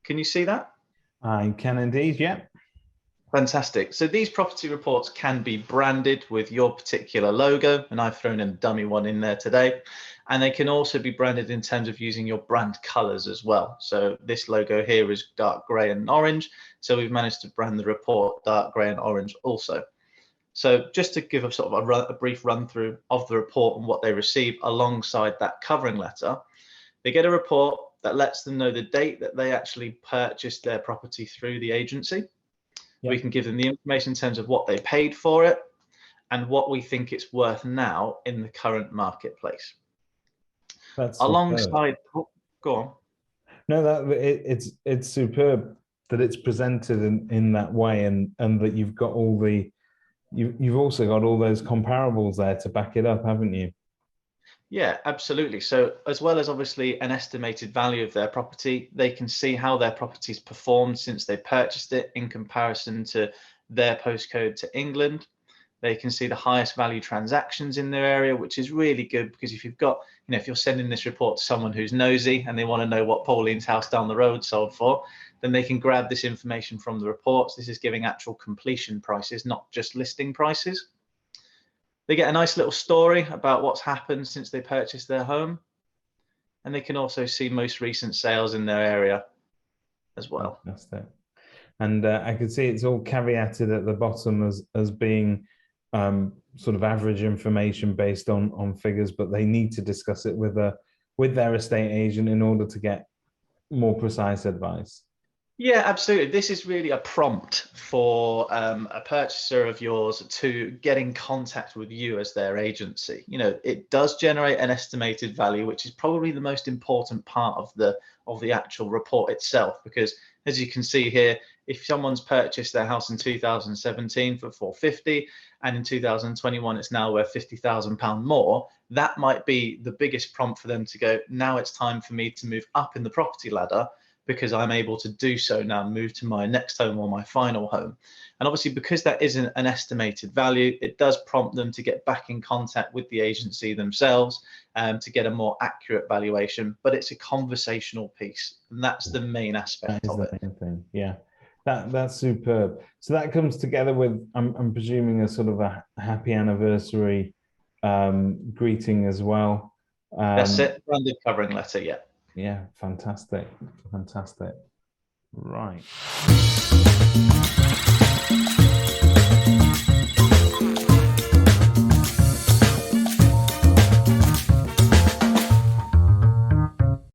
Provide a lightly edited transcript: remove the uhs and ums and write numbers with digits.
Can you see that? I can indeed, yeah. Fantastic. So these property reports can be branded with your particular logo, and I've thrown a dummy one in there today. And they can also be branded in terms of using your brand colors as well. So this logo here is dark gray and orange. So we've managed to brand the report dark gray and orange also. So just to give a sort of a brief run through of the report and what they receive alongside that covering letter, they get a report that lets them know the date that they actually purchased their property through the agency. Yeah. We can give them the information in terms of what they paid for it and what we think it's worth now in the current marketplace. That's Alongside, oh, go on. No, it's superb that it's presented in that way, and that you've got all the you've also got all those comparables there to back it up, haven't you? Yeah, absolutely. So as well as obviously an estimated value of their property, they can see how their property's performed since they purchased it in comparison to their postcode to England. They can see the highest value transactions in their area, which is really good because if you've got, if you're sending this report to someone who's nosy and they want to know what Pauline's house down the road sold for, then they can grab this information from the reports. This is giving actual completion prices, not just listing prices. They get a nice little story about what's happened since they purchased their home. And they can also see most recent sales in their area as well. Fantastic. And I can see it's all caveated at the bottom as being sort of average information based on figures, but they need to discuss it with their estate agent in order to get more precise advice. Yeah, absolutely. This is really a prompt for a purchaser of yours to get in contact with you as their agency. It does generate an estimated value, which is probably the most important part of the actual report itself, because as you can see here, if someone's purchased their house in 2017 for 450 and in 2021 it's now worth £50,000 more, that might be the biggest prompt for them to go, now it's time for me to move up in the property ladder because I'm able to do so now, move to my next home or my final home. And obviously, because that isn't an estimated value, it does prompt them to get back in contact with the agency themselves to get a more accurate valuation. But it's a conversational piece, and that's the main aspect of it. That is the main thing, yeah. That's superb. So that comes together with, I'm presuming, a sort of a happy anniversary greeting as well. That's it, branded covering letter, yeah. Yeah, fantastic, fantastic. Right.